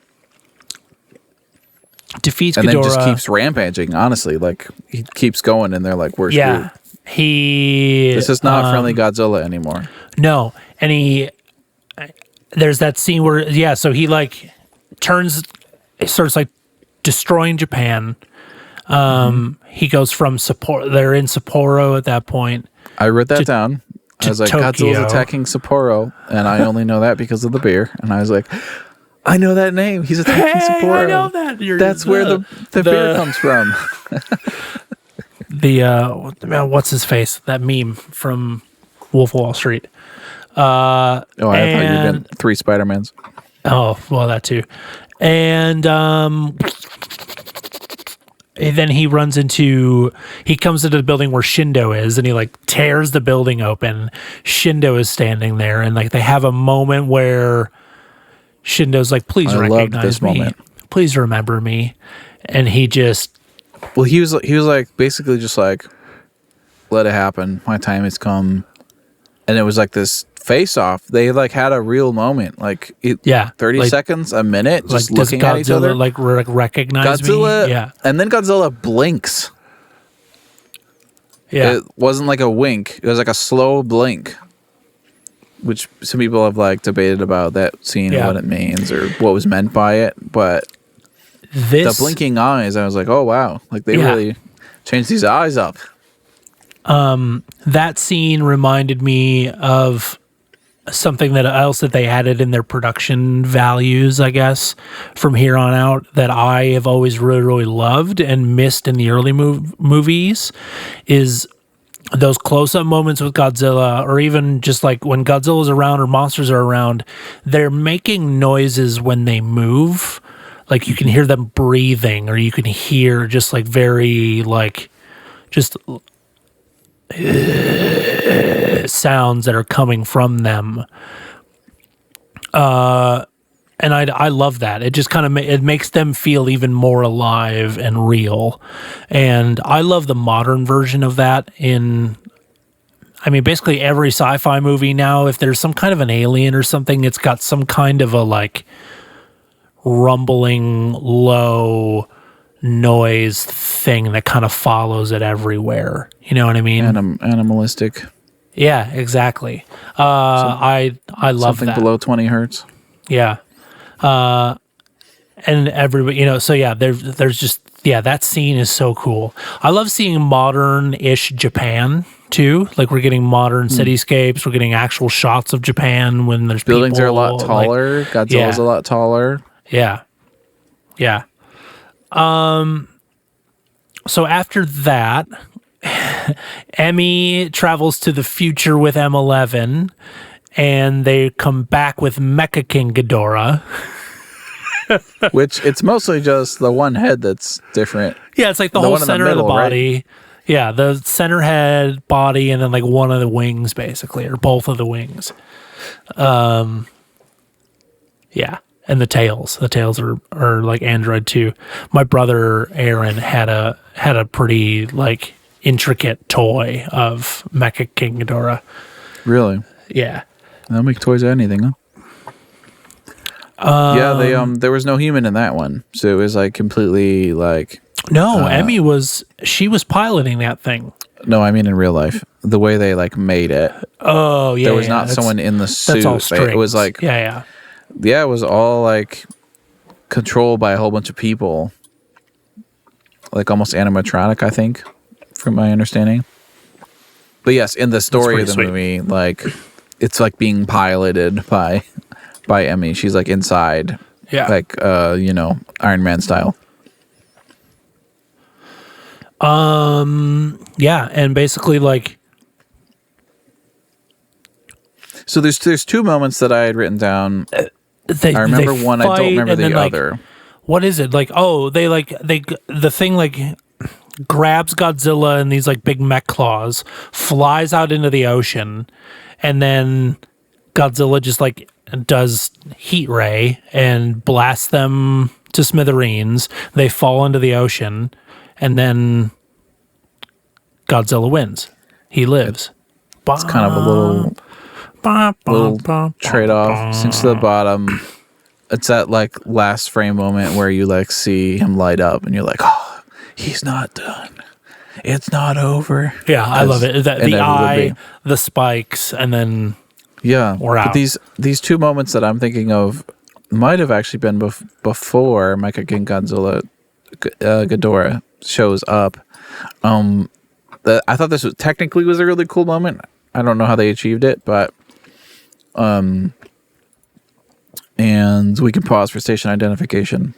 Defeats and Ghidorah. then just keeps rampaging, honestly. He keeps going, and they're like, we're screwed. This is not friendly Godzilla anymore. No, and there's that scene where so he like starts like destroying Japan. He goes from Sapporo. They're in Sapporo at that point. I wrote that down. I was like, Tokyo. Godzilla's attacking Sapporo, and I only know that because of the beer. And I was like, I know that name. He's attacking Sapporo. I know that. That's where the beer comes from. What's his face? That meme from Wolf of Wall Street. I thought you were doing 3 Spider-Mans. Oh, well, that too. And then he comes into the building where Shindo is, and he like tears the building open. Shindo is standing there, and like they have a moment where Shindo's like, "Please recognize me. Moment. Please remember me." And he just he was like basically just like, "Let it happen. My time has come." And it was like this face-off. They like had a real moment, like 30 seconds, a minute, just like, looking at each other. Like recognize Godzilla, me? Yeah. And then Godzilla blinks. Yeah. It wasn't like a wink. It was like a slow blink, which some people have like debated about that scene and what it means or what was meant by it. But the blinking eyes, I was like, oh wow, like they really changed these eyes up. That scene reminded me of something else that they added in their production values, I guess, from here on out, that I have always really, really loved and missed in the early movies, is those close-up moments with Godzilla, or even just like when Godzilla's around or monsters are around, they're making noises when they move. Like you can hear them breathing, or you can hear just like very like just sounds that are coming from them. And I love that. It just kind of it makes them feel even more alive and real. And I love the modern version of that basically every sci-fi movie now. If there's some kind of an alien or something, it's got some kind of a like rumbling low noise thing that kind of follows it everywhere. You know what I mean? Animalistic. Yeah, exactly. I love something that. Below 20 hertz. Yeah. And everybody, so yeah, there's just, that scene is so cool. I love seeing modern-ish Japan too. Like we're getting modern cityscapes. We're getting actual shots of Japan when there's buildings people, are a lot taller. Like, Godzilla's a lot taller. Yeah. Yeah. So after that, Emmy travels to the future with M11, and they come back with Mecha King Ghidorah. Which it's mostly just the one head that's different. Yeah, it's like the whole center of the body. Right? Yeah, the center head, body, and then like one of the wings, basically, or both of the wings. Yeah. And the tails. The tails are like Android too. My brother Aaron had a pretty like intricate toy of Mecha King Ghidorah. Really? Yeah. They'll make toys of anything, huh? There was no human in that one, so it was like completely like. No, Emmy was piloting that thing. No, I mean in real life, the way they like made it. Oh yeah, there was not someone in the suit. That's all strings. It was like yeah, it was all like controlled by a whole bunch of people, like almost animatronic, I think, from my understanding. But yes, in the story of the movie, like it's like being piloted by Emmy. She's like inside, like Iron Man style. And basically like. So there's 2 moments that I had written down. I remember one. I don't remember the other. Like, what is it? Like, the thing like grabs Godzilla in these like big mech claws, flies out into the ocean, and then Godzilla just like does heat ray and blasts them to smithereens. They fall into the ocean, and then Godzilla wins. He lives. It's kind of a little trade-off. Sinks to the bottom. It's that like last frame moment where you like see him light up and you're like, oh, he's not done. It's not over. Yeah, I love it. The eye, the spikes, and then Yeah, We're out. But these two moments that I'm thinking of might have actually been before Mecha King Godzilla Ghidorah shows up. I thought this was technically a really cool moment. I don't know how they achieved it, but and we can pause for station identification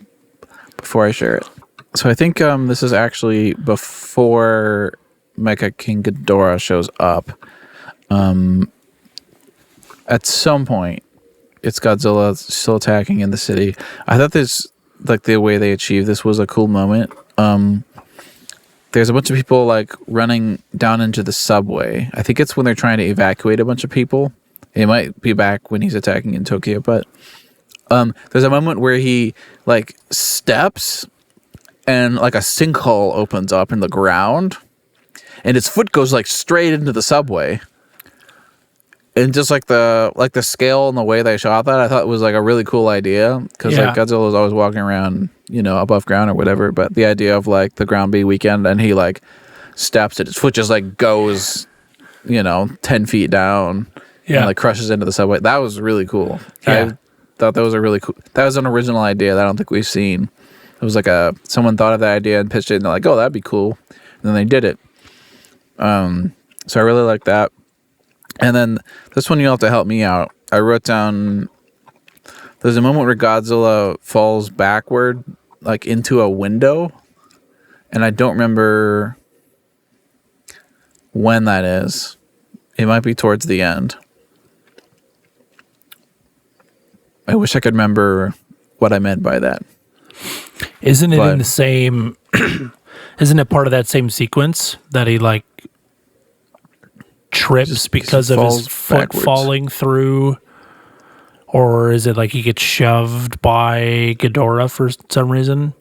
before I share it. So I think this is actually before Mecha King Ghidorah shows up. At some point, it's Godzilla still attacking in the city. I thought this, like the way they achieved this, was a cool moment. There's a bunch of people like running down into the subway. I think it's when they're trying to evacuate a bunch of people. It might be back when he's attacking in Tokyo, but there's a moment where he like steps and like a sinkhole opens up in the ground and his foot goes like straight into the subway. And just like the scale and the way they shot that, I thought it was like a really cool idea because like Godzilla was always walking around, above ground or whatever. But the idea of like the ground being weakened and he like steps and his foot just like goes, 10 feet down and like crushes into the subway. That was really cool. Yeah. I thought that was a really cool. That was an original idea that I don't think we've seen. It was like someone thought of that idea and pitched it, and they're like, "Oh, that'd be cool," and then they did it. So I really like that. And then this one you'll have to help me out. I wrote down, there's a moment where Godzilla falls backward, like into a window. And I don't remember when that is. It might be towards the end. I wish I could remember what I meant by that. Isn't it in the same, isn't it part of that same sequence that he like trips because of his foot falling through, or is it like he gets shoved by Ghidorah for some reason?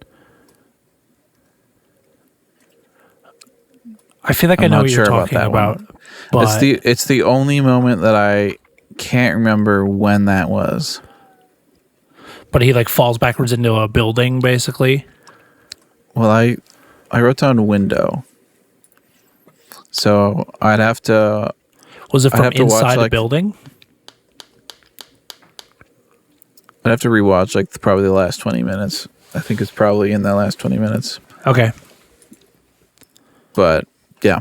I feel like I know what you're talking about. But it's the only moment that I can't remember when that was. But he like falls backwards into a building, basically. Well, I wrote down window. So I'd have to. Was it from inside a building? I'd have to rewatch probably the last 20 minutes. I think it's probably in the last 20 minutes. Okay. But yeah,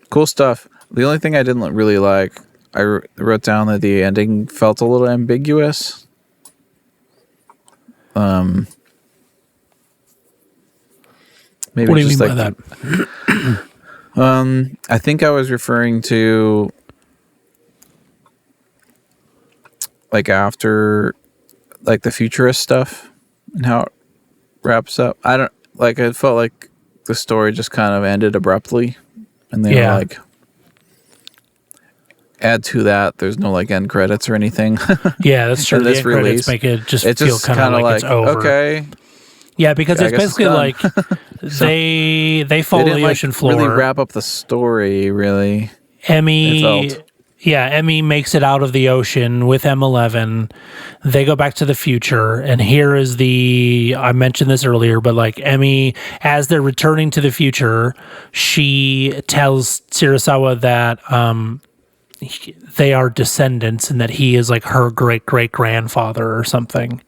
cool stuff. The only thing I didn't really like, I wrote down that the ending felt a little ambiguous. Maybe what do you just mean by that? I think I was referring to like after like the futurist stuff and how it wraps up. I felt like the story just kind of ended abruptly, and they were like, add to that, there's no like end credits or anything. Yeah, that's true. The end credits make it just feel kind of like it's over. Okay. Yeah, because it's basically like they follow the ocean floor. Really wrap up the story, really. Emmy makes it out of the ocean with M11. They go back to the future, and here is I mentioned this earlier, but like Emmy, as they're returning to the future, she tells Serizawa that they are descendants and that he is like her great-great-grandfather or something.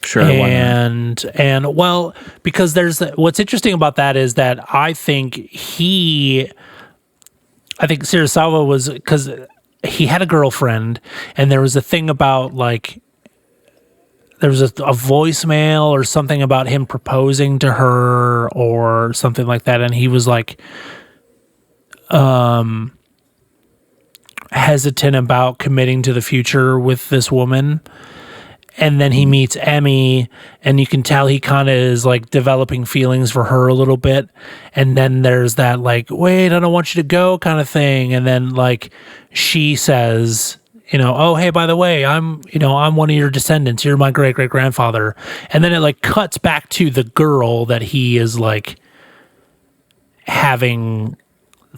Sure. And well, because what's interesting about that is that I think Serizawa was, because he had a girlfriend, and there was a thing about like there was a voicemail or something about him proposing to her or something like that, and he was like hesitant about committing to the future with this woman. And then he meets Emmy, and you can tell he kind of is like developing feelings for her a little bit. And then there's that like, wait, I don't want you to go kind of thing. And then like she says, oh, hey, by the way, I'm one of your descendants. You're my great-great-grandfather. And then it like cuts back to the girl that he is like having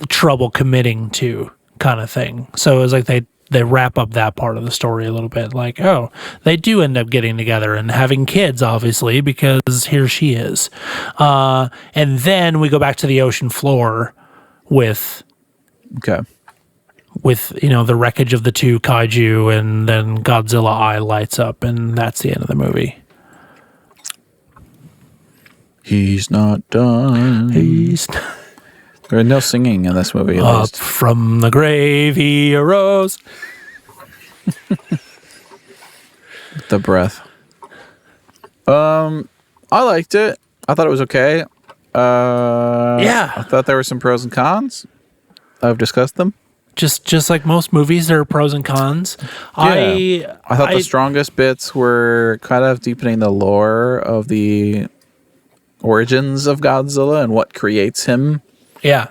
trouble committing to kind of thing. So it was like they wrap up that part of the story a little bit, like, oh, they do end up getting together and having kids, obviously, because here she is. And then we go back to the ocean floor with Okay. With, the wreckage of the two kaiju, and then Godzilla eye lights up, and that's the end of the movie. He's not done. There's no singing in this movie. Up from the grave he arose. The breath. I liked it. I thought it was okay. I thought there were some pros and cons. I've discussed them. Just like most movies, there are pros and cons. Yeah. I thought the strongest bits were kind of deepening the lore of the origins of Godzilla and what creates him. Yeah.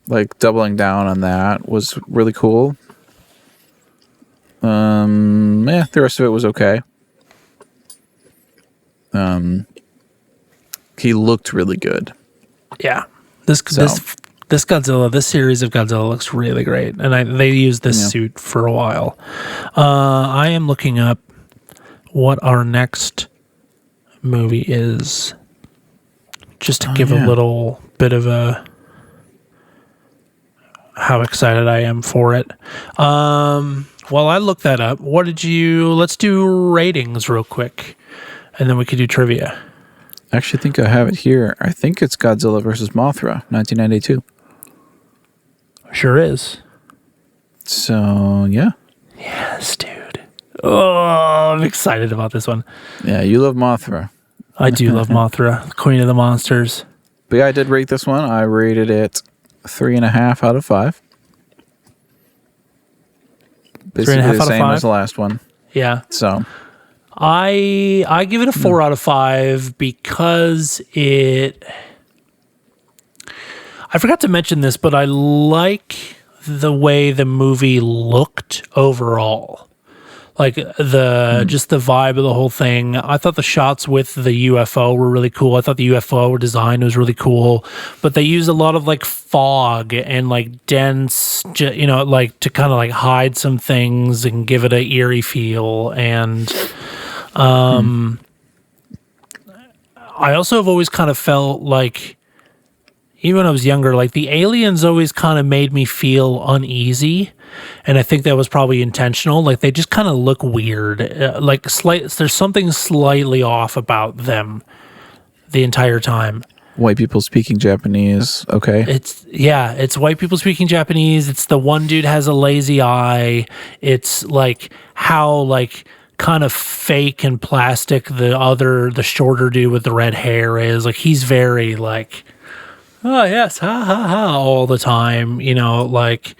Like doubling down on that was really cool. The rest of it was okay. He looked really good. Yeah. This Godzilla, this series of Godzilla looks really great, and they used this suit for a while. I am looking up what our next movie is, just to give a little bit of how excited I am for it. While I look that up, let's do ratings real quick, and then we could do trivia. I actually think I have it here. I think it's Godzilla vs. Mothra, 1992. Sure is. So, yeah. Yes, dude. Oh, I'm excited about this one. Yeah, you love Mothra. I do love Mothra, the queen of the monsters. But yeah, I did rate this one. I rated it 3.5 out of 5. Basically 3.5 the out of same 5? as the last one. Yeah. So I give it a 4 out of 5 because I forgot to mention this, but I like the way the movie looked overall. Like just the vibe of the whole thing. I thought the shots with the UFO were really cool. I thought the UFO design was really cool, but they used a lot of like fog and like dense, like to kind of like hide some things and give it an eerie feel. And I also have always kind of felt like, even when I was younger, like the aliens always kind of made me feel uneasy. And I think that was probably intentional. Like they just kind of look weird. There's something slightly off about them the entire time. White people speaking Japanese. Okay. It's white people speaking Japanese. It's the one dude has a lazy eye. It's like how like kind of fake and plastic the shorter dude with the red hair is. Like he's very like, oh yes, ha ha ha, all the time, like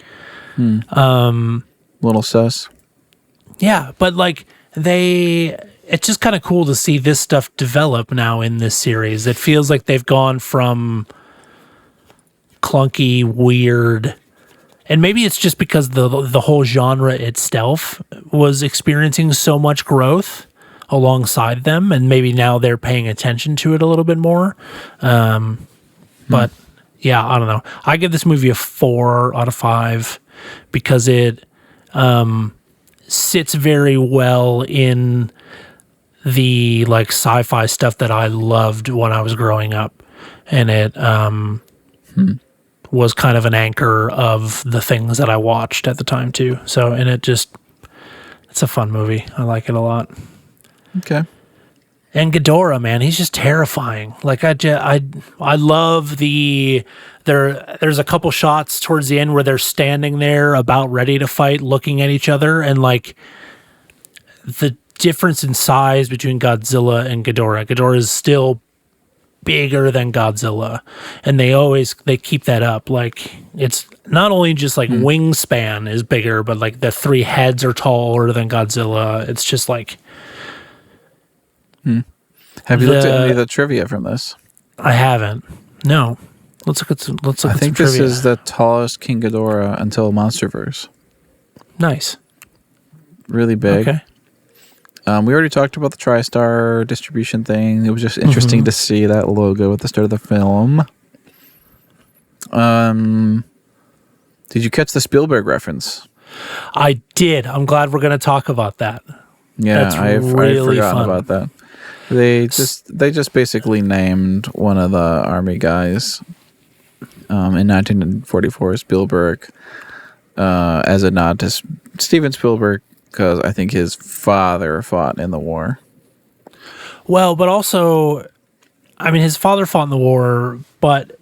little sus. Yeah, but like it's just kind of cool to see this stuff develop now in this series. It feels like they've gone from clunky, weird, and maybe it's just because the whole genre itself was experiencing so much growth alongside them, and maybe now they're paying attention to it a little bit more. But yeah, I don't know. I give this movie a 4 out of 5 because it sits very well in the like sci-fi stuff that I loved when I was growing up, and it was kind of an anchor of the things that I watched at the time too. So, and it's a fun movie. I like it a lot. Okay. And Ghidorah, man, he's just terrifying. Like I love there's a couple shots towards the end where they're standing there about ready to fight, looking at each other, and like the difference in size between Godzilla and Ghidorah. Ghidorah is still bigger than Godzilla, and they keep that up. Like it's not only just like wingspan is bigger, but like the 3 heads are taller than Godzilla. It's just like. Have you looked at any of the trivia from this? I haven't. No. Let's look at some trivia. I think this is the tallest King Ghidorah until Monsterverse. Nice. Really big. Okay. We already talked about the TriStar distribution thing. It was just interesting to see that logo at the start of the film. Did you catch the Spielberg reference? I did. I'm glad we're going to talk about that. Yeah, That's I've really forgotten fun. about that. They just basically named one of the army guys in 1944, Spielberg, as a nod to Steven Spielberg, because I think his father fought in the war. Well, but also, I mean, his father fought in the war, but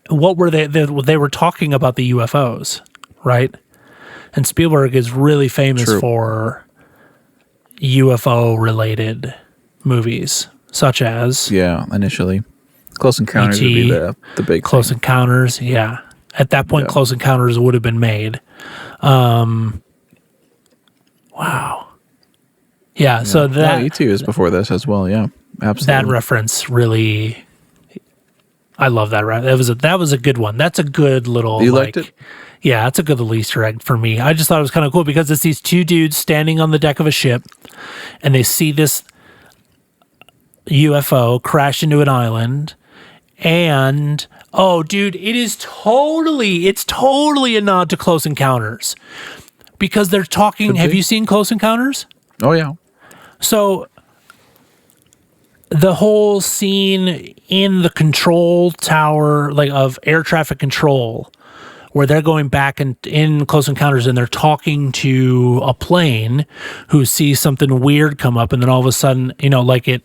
what were they were talking about the UFOs, right? And Spielberg is really famous for UFO-related movies, such as... Yeah, initially. Close Encounters would be the big Close thing. Encounters, yeah. At that point, Close Encounters would have been made. Wow. Yeah, so that... E.T. was before this as well, yeah. Absolutely. That reference really... I love that. That was a good one. That's a good little... You liked it? Yeah, that's a good little Easter egg for me. I just thought it was kind of cool because it's these two dudes standing on the deck of a ship, and they see this UFO crash into an island, and oh, dude, it's totally a nod to Close Encounters because they're talking. Have you seen Close Encounters? Oh yeah. So the whole scene in the control tower, like of air traffic control, where they're going back and in Close Encounters and they're talking to a plane who sees something weird come up, and then all of a sudden, like it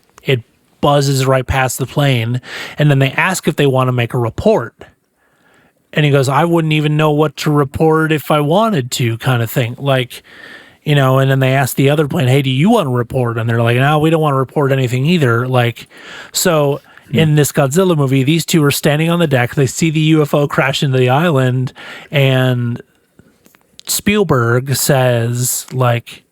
buzzes right past the plane, and then they ask if they want to make a report. And he goes, I wouldn't even know what to report if I wanted to, kind of thing. Like, and then they ask the other plane, hey, do you want to report? And they're like, no, we don't want to report anything either. Like, so in this Godzilla movie, these two are standing on the deck. They see the UFO crash into the island, and Spielberg says, like,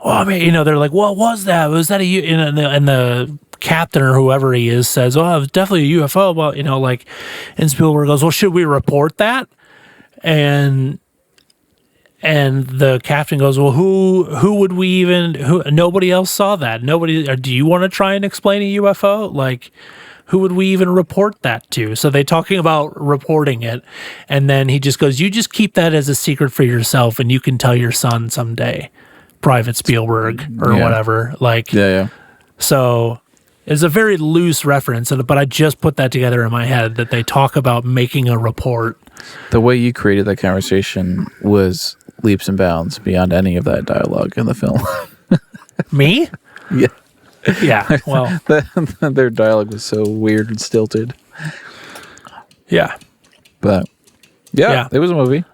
well, I mean, they're like, what was that? Was that a and the captain or whoever he is says, oh, it was definitely a UFO. Well, and Spielberg goes, well, should we report that? And the captain goes, well, who would we even, nobody else saw that. Nobody, do you want to try and explain a UFO? Like, who would we even report that to? So they're talking about reporting it. And then he just goes, you just keep that as a secret for yourself, and you can tell your son someday, Private Spielberg or whatever. Like, yeah. So it's a very loose reference, but I just put that together in my head that they talk about making a report. The way you created that conversation was leaps and bounds beyond any of that dialogue in the film. Me? Yeah. Yeah, well. Their dialogue was so weird and stilted. Yeah. But, yeah. It was a movie.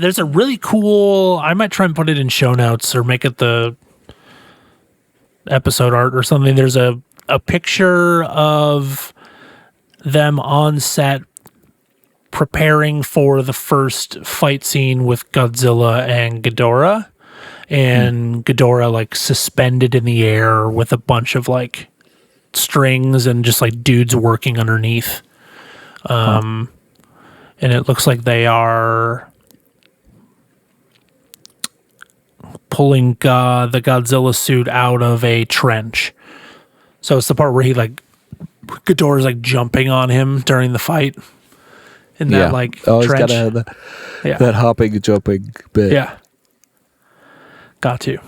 There's a really cool, I might try and put it in show notes or make it the episode art or something. There's a picture of them on set preparing for the first fight scene with Godzilla and Ghidorah, and Ghidorah like suspended in the air with a bunch of like strings and just like dudes working underneath. And it looks like they are pulling the Godzilla suit out of a trench. So it's the part where Ghidorah's like jumping on him during the fight in that trench. He's got to have that hopping, jumping bit. Yeah. Got to.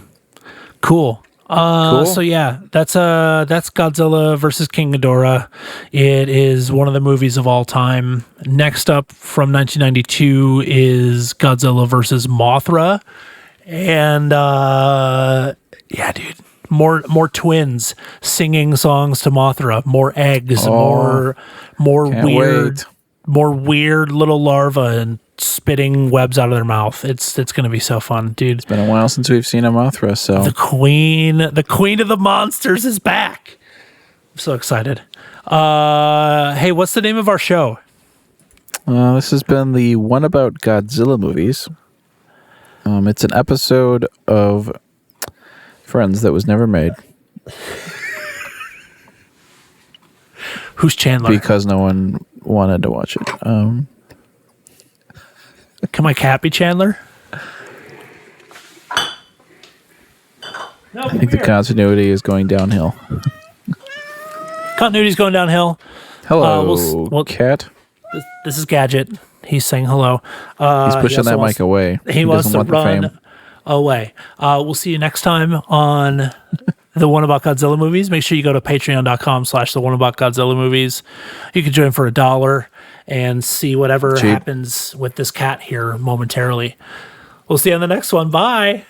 Cool. So yeah, that's Godzilla versus King Ghidorah. It is one of the movies of all time. Next up from 1992 is Godzilla versus Mothra. And yeah, dude, more twins singing songs to Mothra, more eggs, more weird little larvae and spitting webs out of their mouth. It's going to be so fun, dude. It's been a while since we've seen a Mothra, so the queen of the monsters is back. I'm so excited. Hey, what's the name of our show? This has been the One About Godzilla movies. It's an episode of Friends that was never made. Who's Chandler? Because no one wanted to watch it. Can my cat be Chandler? No, I think the continuity is going downhill. Continuity's going downhill. Hello, cat. This is Gadget. He's saying hello. He's pushing that mic away. He wants to run away. We'll see you next time on the One About Godzilla movies, make sure you go to patreon.com/the One About Godzilla movies. You can join for $1 and see whatever happens with this cat here momentarily. We'll see you on the next one. Bye.